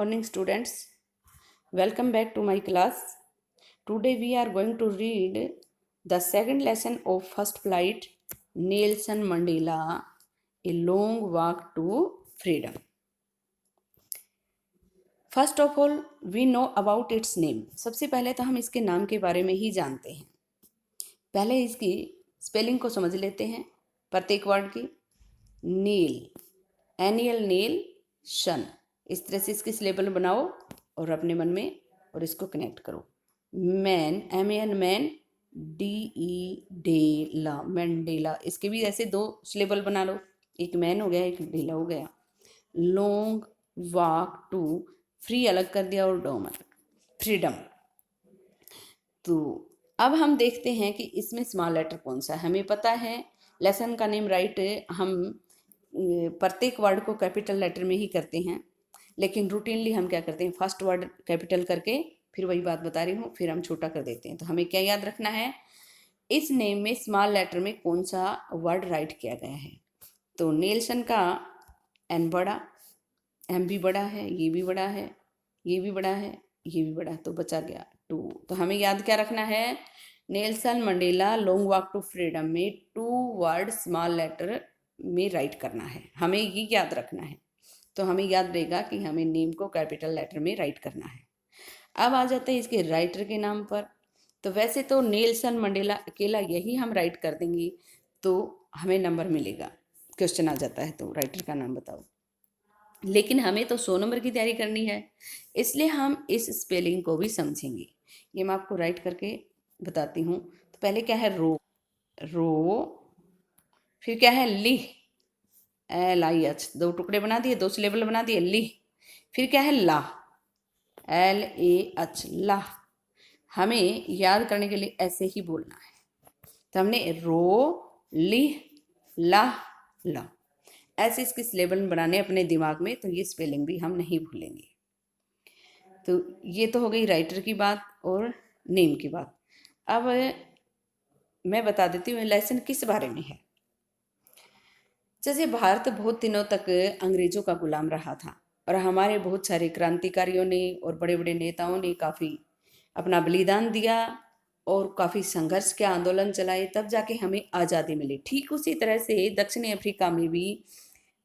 morning, students. Welcome back to my class. Today we are going to read the second lesson of First Flight, Nelson Mandela, A Long Walk to Freedom. First of all, we know about its name. सबसे पहले तो हम इसके नाम के बारे में ही जानते हैं. पहले इसकी स्पेलिंग को समझ लेते हैं. प्रत्येक वर्ड की. नील, एनियल नील, शन. इस तरह से इसकी सिलेबल बनाओ और अपने मन में और इसको कनेक्ट करो. मैन, M-A-N, मैन, D-E-डेला, मैंडेला. इसके भी ऐसे दो सिलेबल बना लो. एक मैन हो गया, एक डेला हो गया. लॉन्ग वॉक टू, फ्री अलग कर दिया और डोमन, फ्रीडम. तो अब हम देखते हैं कि इसमें स्मॉल लेटर कौन सा है. हमें पता है लेसन का नेम राइट हम प्रत्येक वर्ड को कैपिटल लेटर में ही करते हैं, लेकिन रूटीनली हम क्या करते हैं, फर्स्ट वर्ड कैपिटल करके फिर वही बात बता रही हूँ, फिर हम छोटा कर देते हैं. तो हमें क्या याद रखना है, इस नेम में स्मॉल लेटर में कौन सा वर्ड राइट किया गया है. तो नेल्सन का एन बड़ा, एम भी बड़ा है, ये भी बड़ा है, ये भी बड़ा है, ये भी बड़ा है, तो बचा गया 2. तो हमें याद क्या रखना है, Nelson Mandela long walk to freedom में 2 वर्ड स्मॉल लेटर में राइट करना है. हमें ये याद रखना है. तो हमें याद रहेगा कि हमें नेम को कैपिटल लेटर में राइट करना है. अब आ जाते हैं इसके राइटर के नाम पर. तो वैसे तो नेल्सन मंडेला अकेला यही हम राइट कर देंगे तो हमें नंबर मिलेगा. क्वेश्चन आ जाता है तो राइटर का नाम बताओ, लेकिन हमें तो 100 नंबर की तैयारी करनी है, इसलिए हम इस स्पेलिंग को भी समझेंगे. ये मैं आपको राइट करके बताती हूँ. तो पहले क्या है, रो, रो. फिर क्या है, लिह, LIH, 2 टुकड़े बना दिए, 2 सिलेबल बना दिए, लिह. फिर क्या है, ला, LAH, ला. हमें याद करने के लिए ऐसे ही बोलना है. तो हमने रो, लिह, ला, ला, ऐसे इसके सिलेबल बनाने अपने दिमाग में, तो ये स्पेलिंग भी हम नहीं भूलेंगे. तो ये तो हो गई राइटर की बात और नेम की बात. अब मैं बता देती हूँ लेसन किस बारे में है. जैसे भारत बहुत दिनों तक अंग्रेजों का गुलाम रहा था और हमारे बहुत सारे क्रांतिकारियों ने और बड़े बड़े नेताओं ने काफ़ी अपना बलिदान दिया और काफ़ी संघर्ष के आंदोलन चलाए, तब जाके हमें आज़ादी मिली. ठीक उसी तरह से दक्षिणी अफ्रीका में भी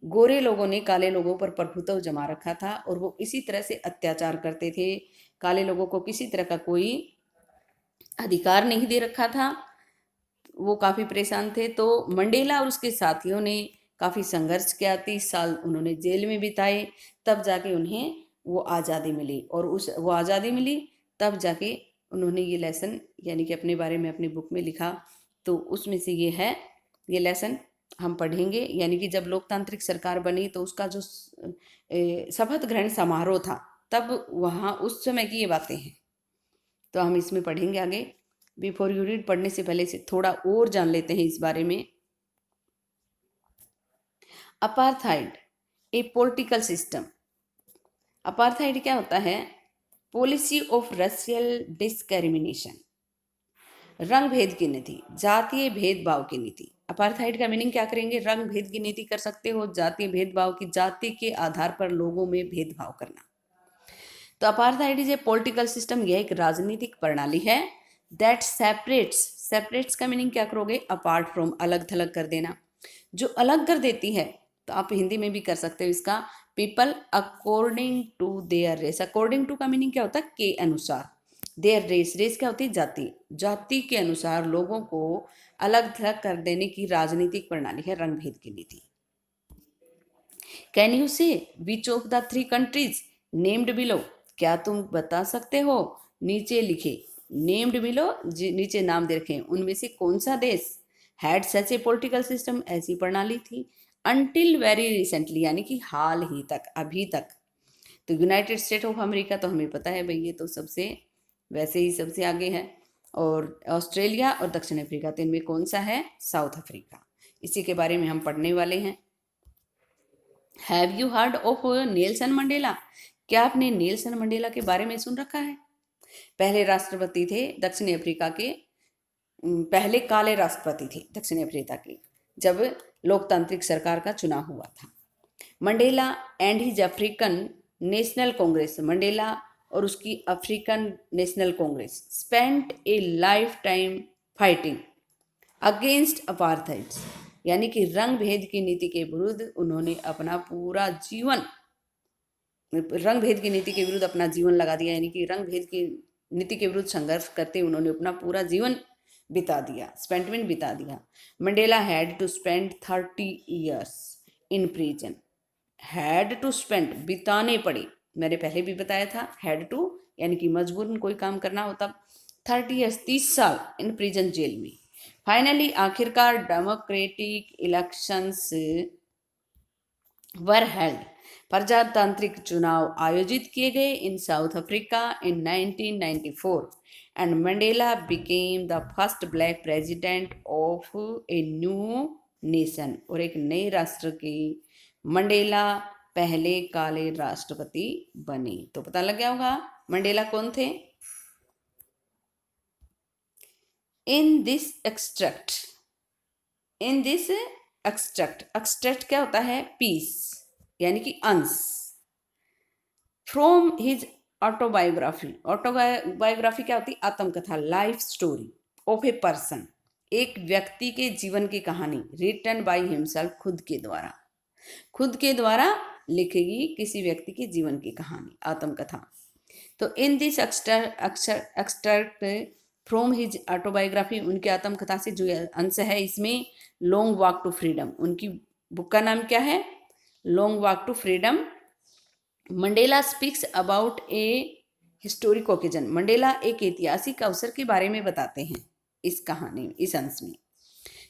गोरे लोगों ने काले लोगों पर प्रभुत्व जमा रखा था और वो इसी तरह से अत्याचार करते थे. काले लोगों को किसी तरह का कोई अधिकार नहीं दे रखा था. वो काफ़ी परेशान थे. तो मंडेला और उसके साथियों ने काफ़ी संघर्ष किया, 30 साल उन्होंने जेल में बिताए, तब जाके उन्हें वो आज़ादी मिली. और वो आज़ादी मिली तब जाके उन्होंने ये लेसन यानी कि अपने बारे में अपनी बुक में लिखा. तो उसमें से ये है, ये लेसन हम पढ़ेंगे. यानी कि जब लोकतांत्रिक सरकार बनी तो उसका जो शपथ ग्रहण समारोह था, तब वहाँ उस समय की ये बातें हैं. तो हम इसमें पढ़ेंगे आगे. बिफोर यू रीड, पढ़ने से पहले से थोड़ा और जान लेते हैं इस बारे में. अपार्थाइड, ए पॉलिटिकल सिस्टम. अपार्थाइड क्या होता है, पॉलिसी ऑफ रशियल डिस्क्रिमिनेशन, रंग भेद की नीति, जातीय भेदभाव की नीति. अपार्थाइड का मीनिंग क्या करेंगे, रंग भेद की नीति कर सकते हो, जातीय भेदभाव की, जाति के आधार पर लोगों में भेदभाव करना. तो apartheid is a political system, यह एक राजनीतिक प्रणाली है. दैट सेपरेट्स का मीनिंग क्या करोगे, अपार्ट फ्रॉम, अलग थलग कर देना, जो अलग कर देती है. तो आप हिंदी में भी कर सकते हो इसका, people according to their race. According to का मीनिंग क्या होता है, के अनुसार. देयर रेस, रेस क्या होती है, जाति, जाति के अनुसार लोगों को अलग थलग कर देने की राजनीतिक प्रणाली है रंग भेद की नीति. कैन यू से which of the 3 countries named below, क्या तुम बता सकते हो नीचे लिखे, नेम्ड बिलो, नीचे नाम दे रखे, उनमें से कौन सा देश had such A political system, ऐसी प्रणाली थी, अनटिल वेरी रिसेंटली, यानी कि हाल ही तक, अभी तक. तो यूनाइटेड स्टेट ऑफ अमेरिका तो हमें पता है भाई, ये तो सबसे वैसे ही सबसे आगे है. और ऑस्ट्रेलिया और दक्षिण अफ्रीका, तो इनमें कौन सा है, साउथ अफ्रीका. इसी के बारे में हम पढ़ने वाले हैं. Have you heard of Nelson Mandela, क्या आपने नेल्सन मंडेला के बारे में सुन रखा है. पहले राष्ट्रपति थे दक्षिण अफ्रीका के, पहले काले राष्ट्रपति थे दक्षिण अफ्रीका के जब लोकतांत्रिक सरकार का चुनाव हुआ था. Mandela and his African National Congress Mandela और उसकी African National Congress spent a lifetime fighting against apartheids, यानी कि रंग भेद की नीति के विरुद्ध उन्होंने अपना पूरा जीवन, रंग भेद की नीति के विरुद्ध अपना जीवन लगा दिया, यानी कि रंग भेद की नीति के विरुद्ध संघर्ष करते उन्होंने अपना पूरा जीवन बिता दिया, स्पेंटमेंट बिता दिया। Mandela had to spend 30 years in prison, had to spend बिताने पड़े, मैंने पहले भी बताया था, हैड टू यानी कि मजबूरन कोई काम करना होता, 30 ईयर्स 30 साल इन प्रिजन जेल में। फाइनली आखिरकार डेमोक्रेटिक इलेक्शंस वर हेल्ड, प्रजातांत्रिक चुनाव आयोजित किए गए in South Africa in 1994 and Mandela became the first black president of a new nation, और एक नए राष्ट्र के मंडेला पहले काले राष्ट्रपति बने। तो पता लग गया होगा मंडेला कौन थे। इन this extract, in this extract क्या होता है, पीस यानी कि अंश, फ्रॉम हिज ऑटोबायोग्राफी, ऑटोबायोग्राफी क्या होती है, आत्मकथा, life story of a person, एक व्यक्ति के जीवन की कहानी, रिटन बाय हिमसेल्फ, खुद के द्वारा लिखेगी किसी व्यक्ति के जीवन की कहानी, आत्मकथा। तो in this extract from his autobiography, उनकी आत्मकथा से जो अंश है इसमें लॉन्ग वॉक टू फ्रीडम, उनकी बुक का नाम क्या है, लॉन्ग वॉक टू फ्रीडम। Mandela speaks about a historic occasion, Mandela एक ऐतिहासिक अवसर के बारे में बताते हैं इस कहानी, इस अंश में।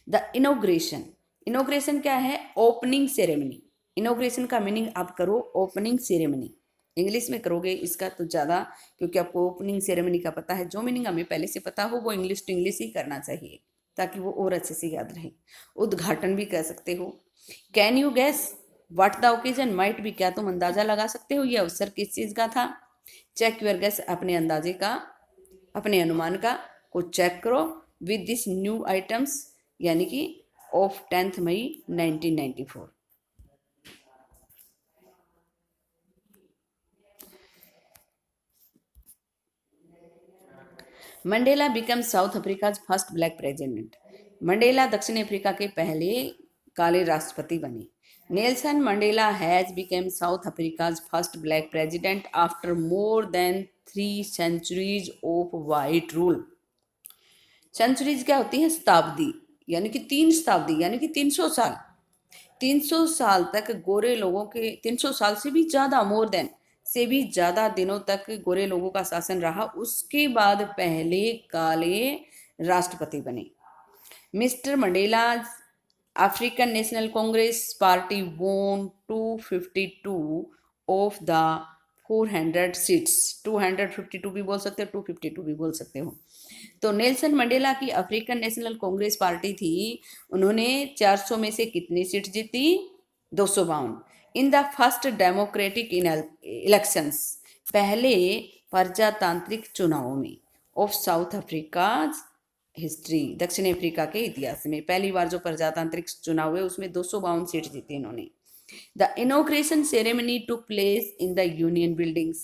द इनोग्रेशन, इनोग्रेशन क्या है, ओपनिंग सेरेमनी, इनोग्रेशन का मीनिंग आप करो ओपनिंग सेरेमनी, इंग्लिश में करोगे इसका तो ज़्यादा, क्योंकि आपको ओपनिंग सेरेमनी का पता है, जो मीनिंग हमें पहले से पता हो वो इंग्लिश टू इंग्लिश ही करना चाहिए ताकि वो और अच्छे से याद रहे। उद्घाटन भी कह सकते हो। Can you gas what the occasion might be, क्या तुम अंदाजा लगा सकते हो ये अवसर किस चीज़ का था। चेक योर गैस, अपने अंदाजे का, अपने अनुमान का को चेक करो विद दिस न्यू आइटम्स, यानी कि of 10 May 1994। Mandela become South Africa first black president, Mandela दक्षिण अफ्रीका के पहले काले राष्ट्रपति बने। Nelson Mandela has became South Africa first black president after more than 3 centuries of white rule. Centuries क्या होती है, शताब्दी, यानी कि 3 शताब्दी, यानी कि 300 साल, 300 साल तक गोरे लोगों के, 300 साल से भी ज़्यादा, मोर देन से भी ज़्यादा दिनों तक गोरे लोगों का शासन रहा, उसके बाद पहले काले राष्ट्रपति बने। Mister Mandela African National Congress party वोन 252 ऑफ द 400 सीट्स, 252 भी बोल सकते हो, 252 भी बोल सकते हो। तो नेल्सन मंडेला की अफ्रीकन नेशनल कांग्रेस पार्टी थी, उन्होंने 400 में से कितनी सीट जीती, 252। इन द फर्स्ट डेमोक्रेटिक इलेक्शंस, पहले प्रजातांत्रिक चुनावों में, ऑफ साउथ अफ्रीका हिस्ट्री, दक्षिण अफ्रीका के इतिहास में पहली बार जो प्रजातांत्रिक चुनाव हुए उसमें 252 सीट जीती इन्होंने। The inauguration ceremony took place in the union buildings,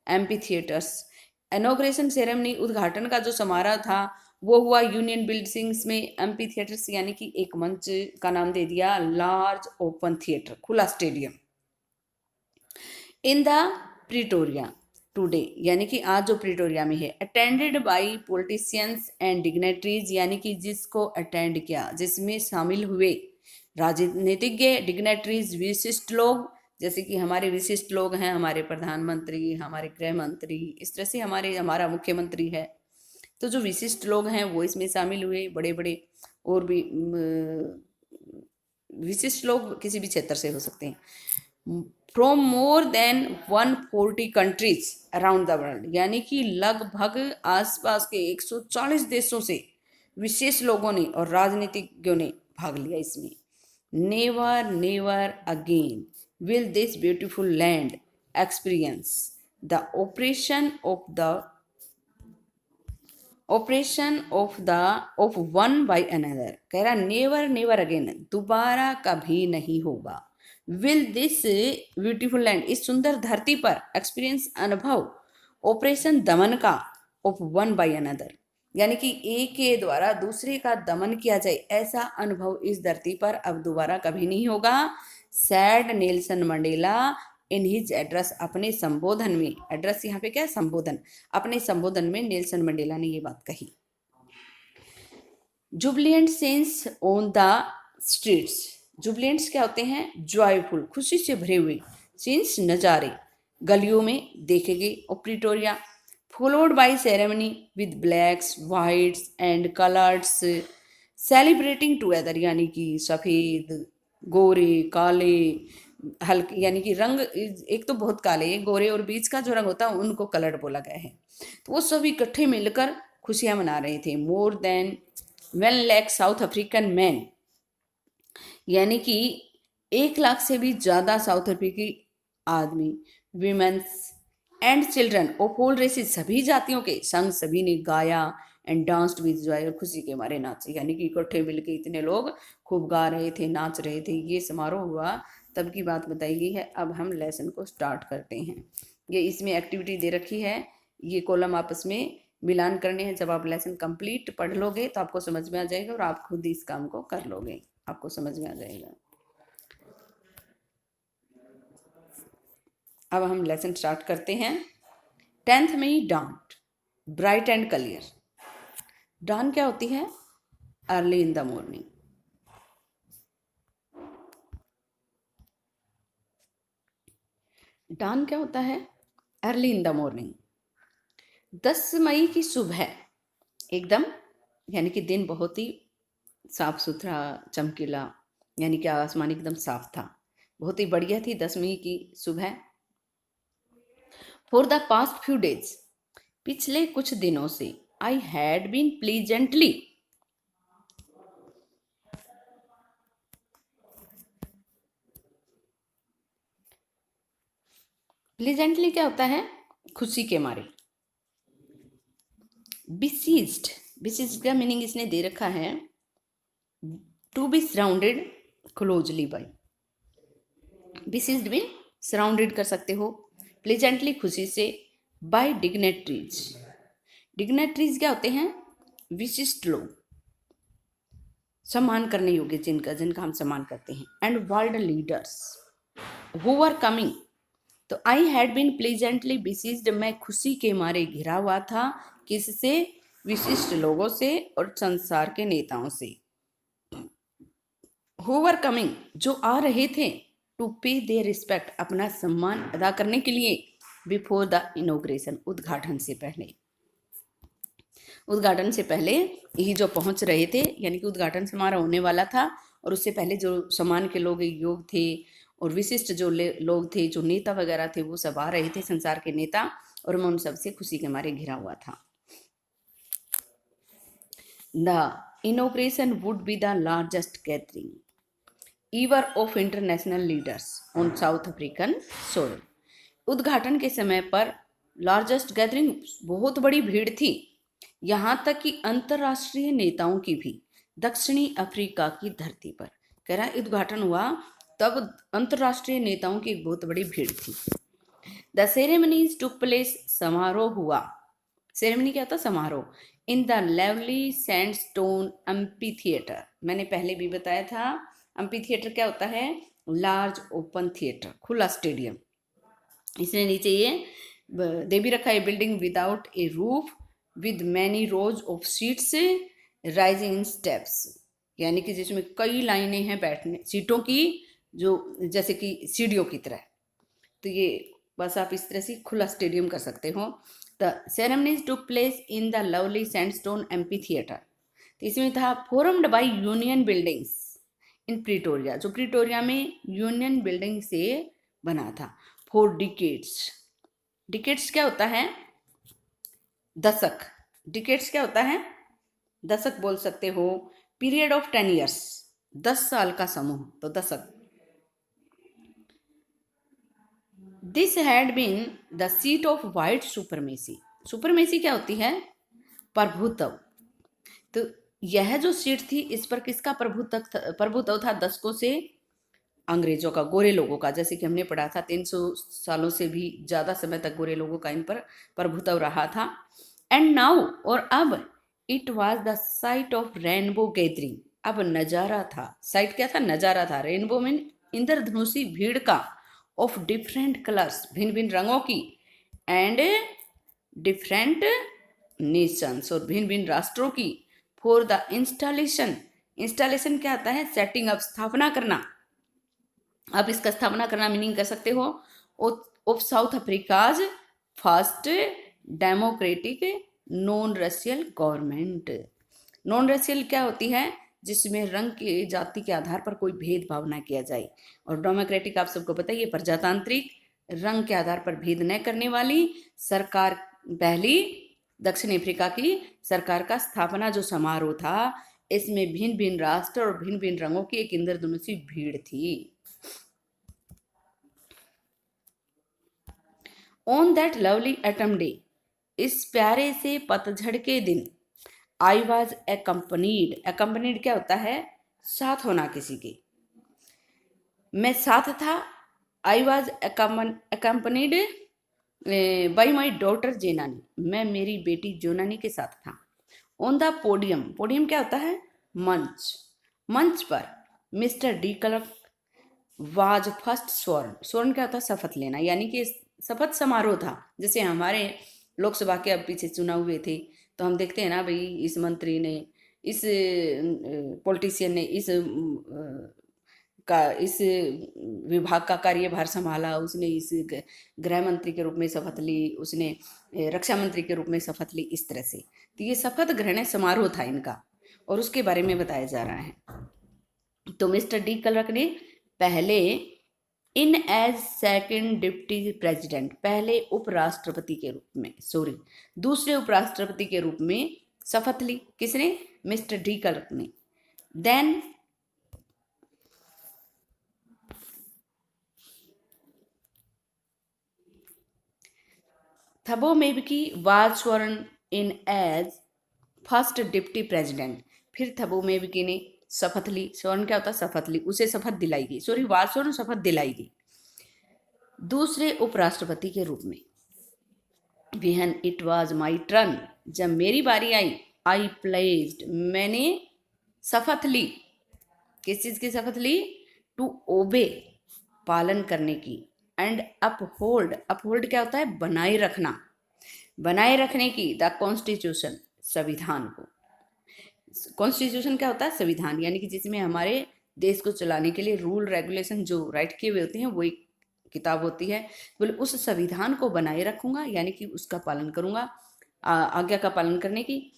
amphi theatres, inauguration ceremony, उद्घाटन का जो समारोह था वो हुआ यूनियन बिल्डिंग्स में, एम्पी थिएटर्स यानी कि एक मंच का नाम दे दिया, लार्ज ओपन थिएटर, खुला stadium. In the Pretoria today, यानी कि आज जो प्रिटोरिया में है, attended by politicians and dignitaries, यानी कि जिसको अटेंड किया, जिसमें शामिल हुए राजनीतिज्ञ, डिग्नेटरीज, विशिष्ट लोग, जैसे कि हमारे विशिष्ट लोग हैं, हमारे प्रधानमंत्री, हमारे गृह मंत्री, इस तरह से हमारा मुख्यमंत्री है, तो जो विशिष्ट लोग हैं वो इसमें शामिल हुए, बड़े बड़े और भी विशिष्ट लोग किसी भी क्षेत्र से हो सकते हैं। From more than 140 countries around the world, यानी कि लगभग आसपास के 140 देशों से विशेष लोगों ने और राजनीतिज्ञों ने भाग लिया इसमें। Never never again will this beautiful land experience the operation of one by another, कह रहा नेवर नेवर अगेन, दोबारा कभी नहीं होगा, विल दिस ब्यूटीफुल लैंड, इस सुंदर धरती पर एक्सपीरियंस अनुभव ऑपरेशन दमन का ऑफ वन बाय अनदर, यानी कि एक के द्वारा दूसरे का दमन किया जाए, ऐसा अनुभव इस धरती पर अब दोबारा कभी नहीं होगा। Sad Nelson Mandela in his address, अपने संबोधन में, एड्रेस यहाँ पे क्या है, संबोधन, अपने संबोधन में नेल्सन मंडेला ने ये बात कही। Jubilant sense on the streets, जुबलियंट्स क्या होते हैं, जॉयफुल, खुशी से भरे हुए, सीन्स नज़ारे गलियों में देखे गए। और Pretoria followed by ceremony with blacks whites and colours celebrating together, यानी कि सफ़ेद गोरे काले हल्के, यानी कि रंग एक तो बहुत काले गोरे और बीच का जो रंग होता है उनको कलर बोला गया है। तो वो सब इकट्ठे मिलकर खुशियां मना रहे थे। More than 1 lakh south African man, यानी कि 1 लाख से भी ज़्यादा साउथ अफ्रीकी आदमी, women's and children of all races, सभी जातियों के संग सभी ने गाया एंड डांस्ड विद जॉय, और खुशी के मारे नाचे, यानी कि इकट्ठे मिलकर इतने लोग खूब गा रहे थे, नाच रहे थे। ये समारोह हुआ तब की बात बताई गई है। अब हम लेसन को स्टार्ट करते हैं। ये इसमें एक्टिविटी दे रखी है, ये कॉलम आपस में मिलान करने हैं। जब आप लेसन कंप्लीट पढ़ लोगे तो आपको समझ में आ जाएगा और आप खुद इस काम को कर लोगे, आपको समझ में आ जाएगा। अब हम लेसन स्टार्ट करते हैं। 10th में डांट, ब्राइट एंड क्लियर। डान क्या होती है, अर्ली इन द मॉर्निंग। डान क्या होता है, अर्ली इन द मॉर्निंग। 10 मई की सुबह एकदम, यानी कि दिन बहुत ही साफ सुथरा चमकीला, यानी कि आसमान एकदम साफ था, बहुत ही बढ़िया थी 10 मई की सुबह। For the past few days, पिछले कुछ दिनों से, I had been pleasantly, pleasantly क्या होता है, खुशी के मारे। बिसीज्ड, बिसीज्ड का मीनिंग इसने दे रखा है, to be surrounded closely by. Besieged भी सराउंडेड कर सकते हो, प्लीजेंटली खुशी से, बाय डिग्नेटरीज। डिग्नेटरीज क्या होते हैं, विशिष्ट लोग, सम्मान करने योग्य, जिनका हम सम्मान करते हैं। And world leaders who are coming, तो I had been pleasantly besieged, मैं खुशी के मारे घिरा हुआ था, किससे, विशिष्ट लोगों से और संसार के नेताओं से। हु आर कमिंग, जो आ रहे थे, टू पे दे रिस्पेक्ट, अपना सम्मान अदा करने के लिए, बिफोर द इनॉग्रेशन, उद्घाटन से पहले। उद्घाटन से पहले ही जो पहुंच रहे थे, यानी कि उद्घाटन समारोह होने वाला था और उससे पहले जो सम्मान के लोग योग थे और विशिष्ट जो लोग थे, जो नेता वगैरह थे, वो सब आ रहे थे, संसार के नेता, और मैं उन सबसे खुशी के मारे घिरा हुआ था। The inauguration would be the largest gathering ईवर of international leaders on south African soil. उद्घाटन के समय पर लार्जेस्ट गैदरिंग, बहुत बड़ी भीड़ थी, यहाँ तक कि अंतर्राष्ट्रीय नेताओं की भी, दक्षिणी अफ्रीका की धरती पर। कह रहा उद्घाटन हुआ तब अंतर्राष्ट्रीय नेताओं की एक बहुत बड़ी भीड़ थी। द सेरेमनीज टुक प्लेस, समारोह हुआ, सेरेमनी क्या होता, समारोह, in the lovely sandstone amphitheatre. मैंने पहले भी बताया था, एम्पी थिएटर क्या होता है, लार्ज ओपन थिएटर, खुला स्टेडियम। इसने नीचे ये दे भी रखा है, building without A roof with many rose of seats rising in steps, यानी कि जिसमें कई लाइनें हैं बैठने सीटों की, जो जैसे कि सीढ़ियों की तरह। तो ये बस आप इस तरह से खुला स्टेडियम कर सकते हो। The ceremonies took place in the lovely sandstone amphi theatre. तो इसमें था formed by union buildings in Pretoria, जो प्रिटोरिया में यूनियन बिल्डिंग से बना था। फॉर डिकेड्स, डिकेड्स क्या होता है, दशक। डिकेड्स क्या होता है, दशक बोल सकते हो। पीरियड ऑफ 10 years, 10 साल का समूह, तो दशक। This had been the seat of white supremacy. Supremacy क्या होती है, प्रभुत्व। तो यह जो सीट थी, इस पर किसका प्रभुत्व था, दशकों से अंग्रेजों का, गोरे लोगों का। जैसे कि हमने पढ़ा था 300 सालों से भी ज़्यादा समय तक गोरे लोगों का इन पर प्रभुत्व रहा था। एंड नाउ, और अब, it was the site of rainbow gathering, अब नज़ारा था, साइट क्या था, नज़ारा था, रेनबो मीन इंद्रधनुषी भीड़ का, ऑफ डिफरेंट कलर्स, भिन्न भिन्न रंगों की, एंड डिफरेंट नेशंस, और भिन्न भिन्न राष्ट्रों की, फॉर द इंस्टॉलेशन, इंस्टॉलेशन क्या आता है, सेटिंग अप, स्थापना करना। आप इसका स्थापना करना मीनिंग कर सकते हो, of south Africa's first democratic non racial government. Non racial क्या होती है, जिसमें रंग के, जाति के आधार पर कोई भेदभाव ना किया जाए, और डेमोक्रेटिक आप सबको पता है ये प्रजातांत्रिक, रंग के आधार पर भेद न करने वाली सरकार, पहली दक्षिण अफ्रीका की सरकार का स्थापना जो समारोह था, इसमें भिन्न भिन्न राष्ट्र और भिन्न भिन्न रंगों की एक इंद्रधनुषी भीड़ थी। On that lovely atom day, इस प्यारे से पतझड़ के दिन, आई वॉज एकम्पनीड, एकम्पनीड क्या होता है, साथ होना किसी के, मैं साथ था, I was accompanied by my daughter Zenani, मैं मेरी बेटी जोनानी के साथ था। ऑन द पोडियम, पोडियम क्या होता है, मंच, मंच पर mister de Klerk was first स्वर्ण, स्वर्ण क्या होता है, शपथ लेना, यानी कि शपथ समारोह था। जैसे हमारे लोकसभा के अब पीछे चुनाव हुए थे, तो हम देखते हैं ना भाई, इस मंत्री ने, इस पॉलिटिशियन ने इस विभाग का कार्यभार संभाला, उसने इस गृह मंत्री के रूप में शपथ ली, उसने रक्षा मंत्री के रूप में शपथ ली, इस तरह से। तो ये शपथ ग्रहण समारोह था इनका, और उसके बारे में बताया जा रहा है। तो मिस्टर डी क्लर्क ने पहले इन एज सेकंड डिप्टी प्रेसिडेंट, पहले उपराष्ट्रपति के रूप में, सॉरी, दूसरे उपराष्ट्रपति के रूप में शपथ ली, किसने, मिस्टर डी क्लर्क ने। देन थबो मेबकी वाज स्वर्ण इन एज फर्स्ट डिप्टी प्रेसिडेंट, फिर थबो मेबकी ने शपथ ली, स्वर्ण क्या होता है, शपथ ली, उसे शपथ दिलाई गई, सॉरी, वाज स्वर्ण शपथ दिलाई गई दूसरे उपराष्ट्रपति के रूप में। When it was my turn, जब मेरी बारी आई, आई प्लेज्ड, मैंने शपथ ली, किस चीज की शपथ ली, टू ओबे, पालन करने की, एंड अपहोल्ड, अपहोल्ड क्या होता है, बनाए रखना, बनाए रखने की, द कॉन्स्टिट्यूशन, संविधान को। कॉन्स्टिट्यूशन क्या होता है, संविधान, यानी कि जिसमें हमारे देश को चलाने के लिए रूल रेगुलेशन जो राइट किए हुए होते हैं, वो एक किताब होती है। बोले उस संविधान को बनाए रखूंगा, यानी कि उसका पालन करूंगा, आज्ञा का पालन करने की,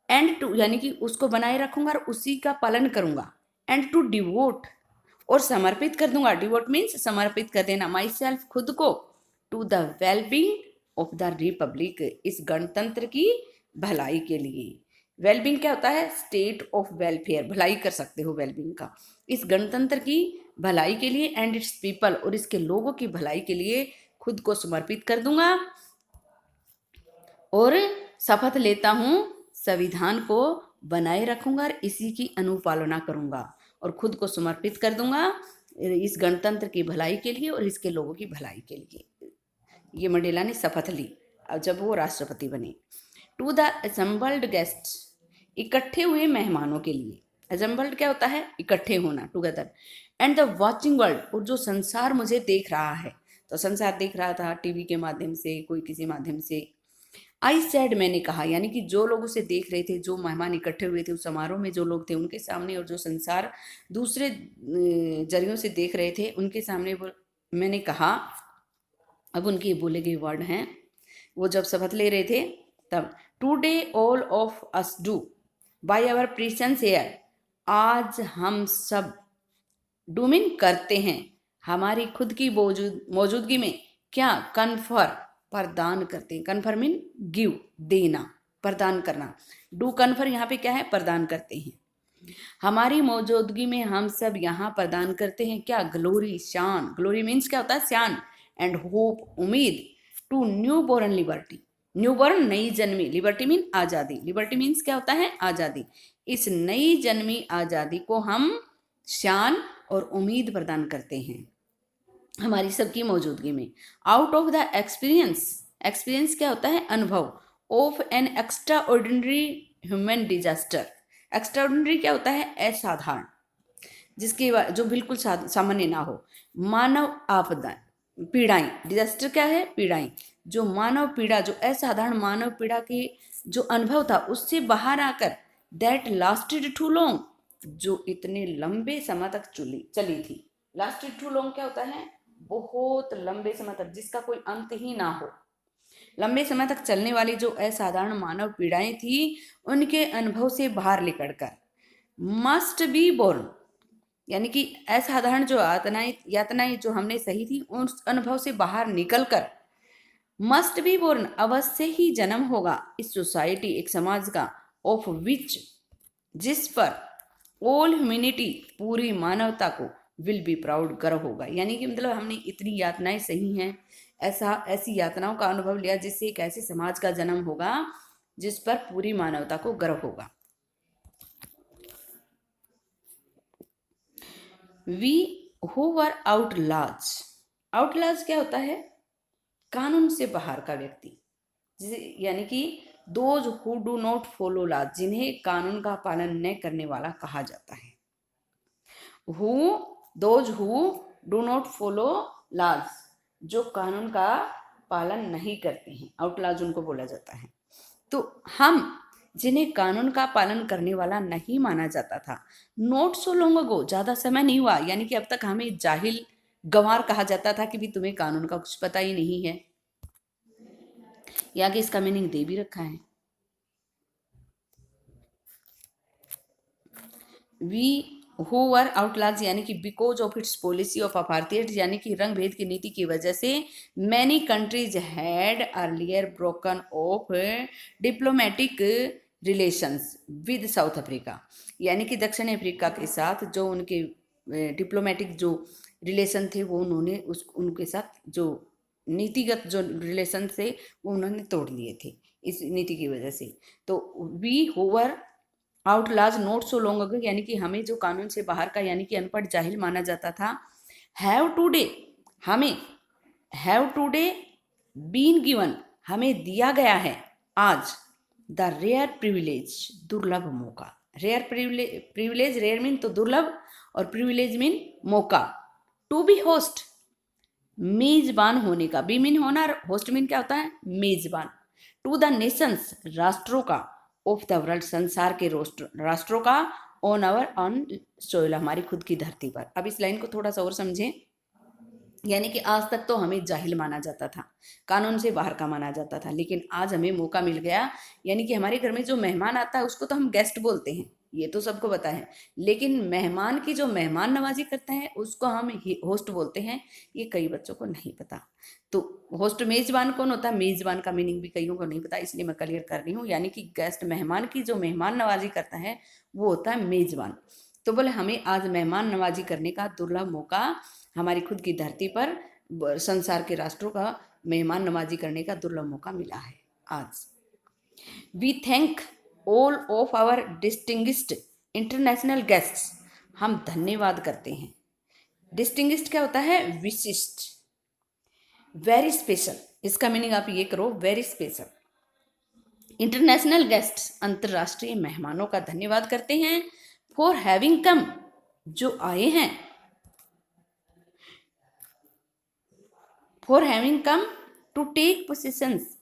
एंड टू, यानी कि उसको बनाए रखूंगा और उसी का पालन करूंगा, एंड टू डिवोट, और समर्पित कर दूंगा, डिवोट मीन्स समर्पित कर देना, माई सेल्फ, खुद को, to the wellbeing of the republic, इस गणतंत्र की भलाई के लिए। वेलबींग क्या होता है, स्टेट ऑफ वेलफेयर, भलाई कर सकते हो वेलबींग का, इस गणतंत्र की भलाई के लिए, एंड इट्स पीपल, और इसके लोगों की भलाई के लिए खुद को समर्पित कर दूंगा, और शपथ लेता हूं संविधान को बनाए रखूंगा और इसी की अनुपालना करूंगा, और खुद को समर्पित कर दूंगा इस गणतंत्र की भलाई के लिए और इसके लोगों की भलाई के लिए। ये मंडेला ने शपथ ली जब वो राष्ट्रपति बने। टू द असेंबल्ड गेस्ट्स, इकट्ठे हुए मेहमानों के लिए, असेंबल्ड क्या होता है, इकट्ठे होना, together, and the watching world, और जो संसार मुझे देख रहा है, तो संसार देख रहा था टीवी के माध्यम से, कोई किसी माध्यम से। आई सेड, मैंने कहा, यानी कि जो लोग उसे देख रहे थे, जो मेहमान इकट्ठे हुए थे उस समारोह में, जो लोग थे उनके सामने, और जो संसार दूसरे जरियों से देख रहे थे उनके सामने, मैंने कहा। अब उनके बोले गए वर्ड हैं, वो जब शपथ ले रहे थे तब, today all of us do by our presence here, आज हम सब, डू मीन करते हैं, हमारी खुद की मौजूदगी में, क्या, कन्फर, प्रदान करते हैं, कन्फर मीन गिव, देना, प्रदान करना, डू कन्फर यहाँ पे क्या है, प्रदान करते हैं, हमारी मौजूदगी में हम सब यहाँ प्रदान करते हैं, क्या, ग्लोरी, शान, ग्लोरी मीन्स क्या होता है, शान, एंड होप, उम्मीद, to newborn liberty, newborn, नई जन्मी, लिबर्टी मीन आज़ादी, लिबर्टी मीन्स क्या होता है, आज़ादी, इस नई जन्मी आज़ादी को हम शान और उम्मीद प्रदान करते हैं हमारी सबकी मौजूदगी में। Out of the experience, experience क्या होता है? अनुभव। Of an extra ordinary human disaster, extra ordinary क्या होता है? असाधारण, जिसके जो बिल्कुल सामान्य ना हो। मानव आपदा, पीड़ाएं, डिजास्टर क्या है? पीड़ाएं। जो मानव पीड़ा, जो असाधारण मानव पीड़ा के जो अनुभव था उससे बाहर आकर, दैट लास्टेड टू लॉन्ग, जो इतने लंबे समय तक चली थी। लास्टेड टू लॉन्ग क्या होता है? बहुत लंबे समय तक, जिसका कोई अंत ही ना हो। लंबे समय तक चलने वाली जो असाधारण मानव पीड़ाएं थी, उनके अनुभव से बाहर निकलकर, मस्ट बी बोर्न, यानी कि असाधारण जो यातनाएं जो हमने सही थी, उस अनुभव से बाहर निकलकर, मस्ट बी बोर्न, अवश्य ही जन्म होगा, इस सोसाइटी, एक समाज का, ऑफ विच, जिस पर ऑल ह्यूमैनिटी, पूरी मानवता को, विल बी प्राउड, गर्व होगा। यानी कि मतलब हमने इतनी यातनाएं सही हैं, ऐसी यातनाओं का अनुभव लिया जिससे एक ऐसे समाज का जन्म होगा जिस पर पूरी मानवता को गर्व होगा। वी हु वर आउटलाज, आउटलाज क्या होता है? कानून से बाहर का व्यक्ति, यानी कि those who do not follow law, जिन्हें कानून का पालन न करने वाला कहा जाता है। Those who do not follow laws, जो कानून का पालन नहीं करते हैं, आउटलॉज उनको बोला जाता है। तो हम जिन्हें कानून का पालन करने वाला नहीं माना जाता था, नॉट सो लॉन्ग अगो, ज्यादा समय नहीं हुआ, यानी कि अब तक हमें जाहिल, गंवार कहा जाता था कि भी तुम्हें कानून का कुछ पता ही नहीं है। या कि इसका मीनिंग दे भी रखा है, वी हु वर आउटलॉज, यानी कि because of its policy of apartheid, यानी कि रंग भेद की नीति की वजह से, many countries had earlier broken of diplomatic relations with south Africa, यानी कि दक्षिण अफ्रीका के साथ जो उनके डिप्लोमेटिक जो रिलेशन थे वो उन्होंने उनके साथ जो नीतिगत जो रिलेशन थे वो उन्होंने तोड़ लिए थे इस नीति की वजह से। तो we who were outlaws not so long ago, यानी कि हमें जो कानून से बाहर का, यानी कि अनपढ़ जाहिल माना जाता था, हैव टूडे, हमें हैव टूडे बीन गिवन, हमें दिया गया है आज, द रेयर प्रिविलेज, दुर्लभ मौका। रेयर प्रिविलेज, रेयर मीन तो दुर्लभ और प्रिविलेज मीन मौका, टू बी होस्ट, मेजबान होने का, बी मीन होना, होस्ट मीन क्या होता है? मेजबान, टू द नेशंस, राष्ट्रों का, ऑफ द वर्ल्ड, संसार के राष्ट्रों का, ऑन आवर ऑन सोइल, हमारी खुद की धरती पर। अब इस लाइन को थोड़ा सा और समझें, यानी कि आज तक तो हमें जाहिल माना जाता था, कानून से बाहर का माना जाता था, लेकिन आज हमें मौका मिल गया, यानी कि हमारे घर में जो मेहमान आता है उसको तो हम गेस्ट बोलते हैं, ये तो सबको पता है, लेकिन मेहमान की जो मेहमान नवाजी करता है उसको हम होस्ट बोलते हैं, ये कई बच्चों को नहीं पता। तो होस्ट मेजबान कौन होता है? मेजबान का मीनिंग भी कईयों को नहीं पता, इसलिए मैं क्लियर कर रही हूँ, यानी कि गेस्ट, मेहमान की जो मेहमान नवाजी करता है वो होता है मेजबान। तो बोले हमें आज मेहमान नवाजी करने का दुर्लभ मौका, हमारी खुद की धरती पर संसार के राष्ट्रों का मेहमान नवाजी करने का दुर्लभ मौका मिला है आज। We thank all of our distinguished international guests, हम धन्यवाद करते हैं। डिस्टिंग्विश्ड क्या होता है? विशिष्ट, वेरी स्पेशल, इसका मीनिंग आप ये करो, वेरी स्पेशल। इंटरनेशनल गेस्ट्स, अंतरराष्ट्रीय मेहमानों का धन्यवाद करते हैं, फॉर हैविंग कम, जो आए हैं, for having come to take possessions,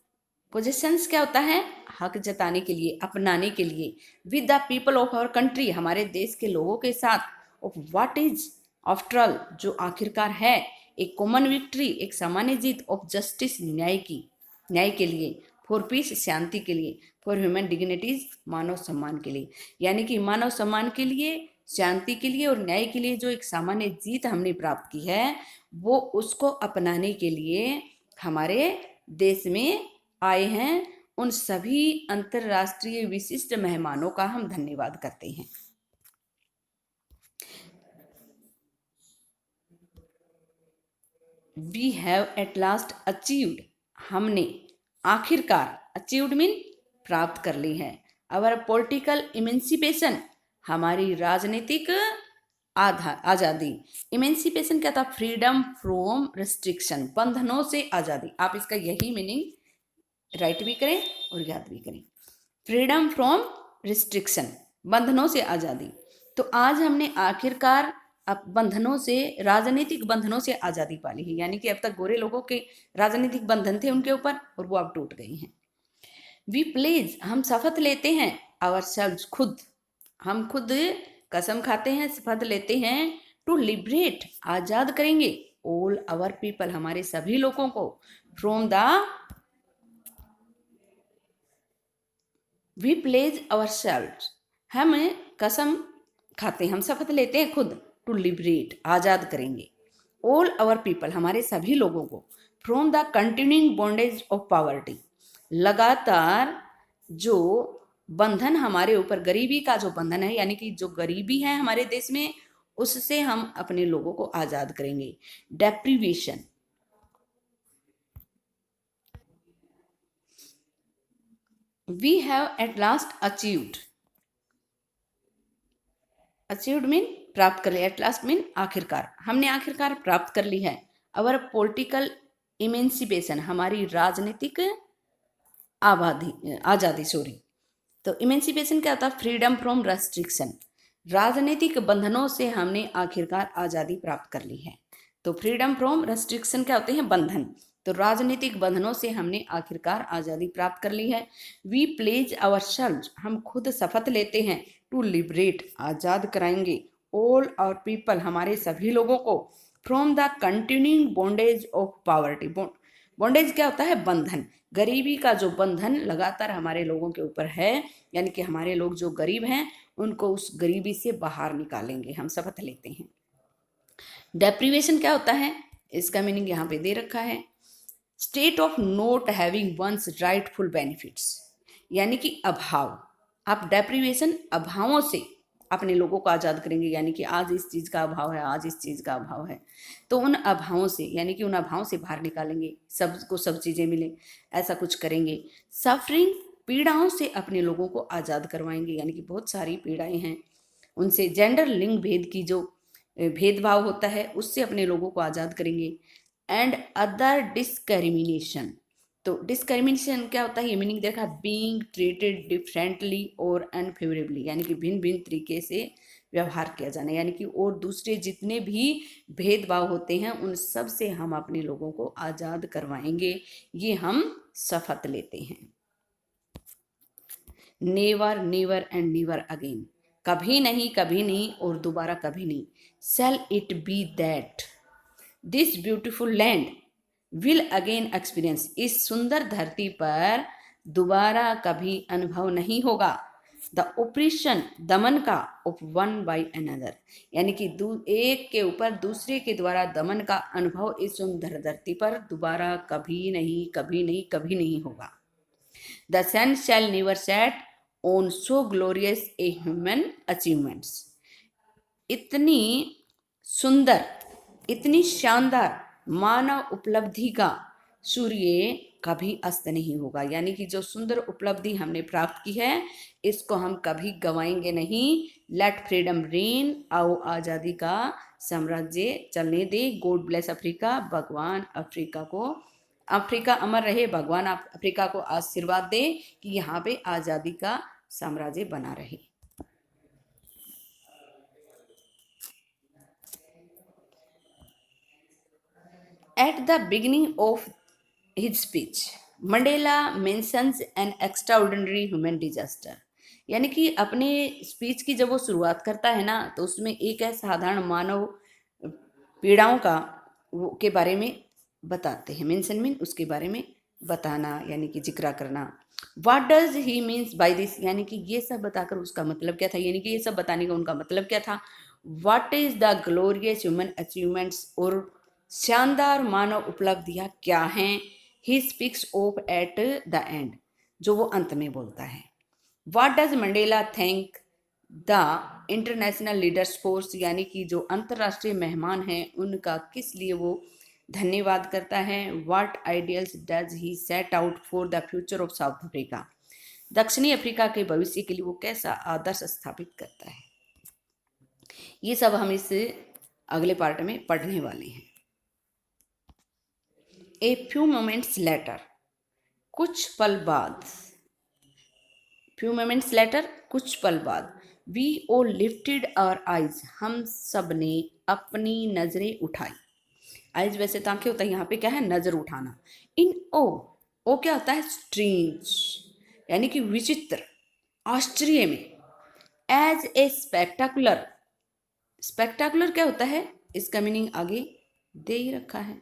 possessions क्या होता है? हक जताने के लिए, अपनाने के लिए, with the people of our country, हमारे देश के लोगों के साथ, of what is after all, जो आखिरकार है, एक कॉमन विक्ट्री, एक सामान्य जीत, ऑफ जस्टिस, न्याय की, न्याय के लिए, फॉर पीस, शांति के लिए, फॉर ह्यूमन डिग्निटीज, मानव सम्मान के लिए, यानी कि मानव सम्मान के लिए, शांति के लिए और न्याय के लिए जो एक सामान्य जीत हमने प्राप्त की है, वो उसको अपनाने के लिए हमारे देश में आए हैं, उन सभी अंतरराष्ट्रीय विशिष्ट मेहमानों का हम धन्यवाद करते हैं। We have at last achieved, हमने आखिरकार, अचीव्ड मीन प्राप्त कर ली है, अवर पॉलिटिकल इमेंसिपेशन, हमारी राजनीतिक आज़ादी। इमेंसिपेशन क्या था? फ्रीडम फ्रॉम रिस्ट्रिक्शन, बंधनों से आज़ादी। आप इसका यही मीनिंग राइट भी करें और याद भी करें। फ्रीडम फ्रॉम रिस्ट्रिक्शन, बंधनों से आज़ादी। तो आज हमने आखिरकार अब बंधनों से, राजनीतिक बंधनों से आज़ादी पा ली है। यानी कि अब तक गोरे लोगों के राजनीतिक बंधन थे उनके ऊपर, और वो अब टूट गए हैं। वी प्लेज, हम शपथ लेते हैं, आवर सेल्व्स, खुद, हम खुद कसम खाते हैं, शपथ लेते हैं, टू लिबरेट, आज़ाद करेंगे, ऑल आवर पीपल, हमारे सभी लोगों को, from the, we pledge ourselves, हम कसम खाते हैं, हम शपथ लेते हैं खुद, टू लिबरेट, आज़ाद करेंगे, ऑल आवर पीपल, हमारे सभी लोगों को, from the continuing bondage of poverty, लगातार जो बंधन हमारे ऊपर, गरीबी का जो बंधन है, यानी कि जो गरीबी है हमारे देश में, उससे हम अपने लोगों को आज़ाद करेंगे। Deprivation, we have at last achieved, achieved mean प्राप्त कर लिया, एट लास्ट मीन आखिरकार, हमने आखिरकार प्राप्त कर ली है। अवर पॉलिटिकल इमेंसिपेशन, हमारी राजनीतिक आज़ादी, सॉरी। तो इमेंसिपेशन क्या होता है? फ्रीडम फ्रॉम रेस्ट्रिक्शन, राजनीतिक बंधनों से हमने आखिरकार आज़ादी प्राप्त कर ली है। तो फ्रीडम फ्रॉम रेस्ट्रिक्शन क्या होते हैं? बंधन। तो राजनीतिक बंधनों से हमने आखिरकार आज़ादी प्राप्त कर ली है। वी प्लेज आवर सेल्व्स, हम खुद शपथ लेते हैं, टू लिबरेट, आज़ाद कराएंगे, ऑल आवर पीपल, हमारे सभी लोगों को, from the continuing bondage of poverty, bondage क्या होता है? बंधन, गरीबी का जो बंधन लगातार हमारे लोगों के ऊपर है, यानी कि हमारे लोग जो गरीब हैं उनको उस गरीबी से बाहर निकालेंगे, हम शपथ लेते हैं। डेप्रीवेशन क्या होता है? इसका मीनिंग यहाँ पे दे रखा है, state of not having one's rightful benefits, यानी कि अभाव। आप डेप्रीवेशन, अभावों से अपने लोगों को आज़ाद करेंगे, यानी कि आज इस चीज़ का अभाव है, आज इस चीज़ का अभाव है, तो उन अभावों से, यानी कि उन अभावों से बाहर निकालेंगे, सबको सब चीज़ें मिले, ऐसा कुछ करेंगे। सफरिंग, पीड़ाओं से अपने लोगों को आज़ाद करवाएंगे, यानी कि बहुत सारी पीड़ाएं हैं उनसे। जेंडर, लिंग भेद की जो भेदभाव होता है उससे अपने लोगों को आज़ाद करेंगे। एंड अदर डिस्क्रिमिनेशन, तो डिस्क्रिमिनेशन क्या होता है? ये मीनिंग देखा, बीइंग ट्रीटेड डिफरेंटली और अनफेवरेबली, यानी कि भिन्न भिन्न तरीके से व्यवहार किया जाना, यानी कि और दूसरे जितने भी भेदभाव होते हैं उन सब से हम अपने लोगों को आज़ाद करवाएंगे, ये हम शपथ लेते हैं। Never, never and never again, कभी नहीं और दोबारा कभी नहीं। Shall it be that this beautiful land will again experience, इस सुंदर धरती पर दोबारा कभी अनुभव नहीं होगा, द ओप्रेशन, दमन का, ऑफ वन बाय अनदर, यानी कि एक के ऊपर दूसरे के द्वारा दमन का अनुभव इस सुंदर धरती पर दोबारा कभी नहीं होगा। The sun shall never set on so glorious a human achievements, इतनी सुंदर, इतनी शानदार मानव उपलब्धि का सूर्य कभी अस्त नहीं होगा, यानी कि जो सुंदर उपलब्धि हमने प्राप्त की है इसको हम कभी गवाएंगे नहीं। लेट फ्रीडम रेन, आओ आज़ादी का साम्राज्य चलने दे। गॉड ब्लेस अफ्रीका, भगवान अफ्रीका अमर रहे, भगवान अफ्रीका को आशीर्वाद दे कि यहाँ पे आज़ादी का साम्राज्य बना रहे। At the beginning of his speech, Mandela mentions an extraordinary human disaster, यानी कि अपने स्पीच की जब वो शुरुआत करता है ना तो उसमें एक साधारण मानव पीड़ाओं का के बारे में बताते हैं। मेंशन मीन उसके बारे में बताना, यानी कि जिक्र करना। What does he means by this, यानी कि ये सब बताकर उसका मतलब क्या था, यानी कि ये सब बताने का उनका मतलब क्या था। What is the glorious human achievements, और शानदार मानव उपलब्धियां क्या हैं। He speaks of at the end, जो वो अंत में बोलता है। What does Mandela thank the international leaders force, यानी कि जो अंतर्राष्ट्रीय मेहमान हैं उनका किस लिए वो धन्यवाद करता है। What ideals does he set out for the future of south Africa, दक्षिणी अफ्रीका के भविष्य के लिए वो कैसा आदर्श स्थापित करता है। ये सब हम इस अगले पार्ट में पढ़ने वाले हैं। ए फ्यू मोमेंट्स लेटर, कुछ पल बाद, फ्यू मोमेंट्स लेटर कुछ पल बाद, we all lifted our eyes, हम सब ने अपनी नजरें उठाई। आइज वैसे तो आंखें होता है, यहाँ पे क्या है, नजर उठाना। इन ओ क्या होता है, स्ट्रेंज, यानी कि विचित्र, आश्चर्य में। एज ए स्पेक्टाकुलर, स्पेक्टाकुलर क्या होता है, इसका मीनिंग आगे दे ही रखा है।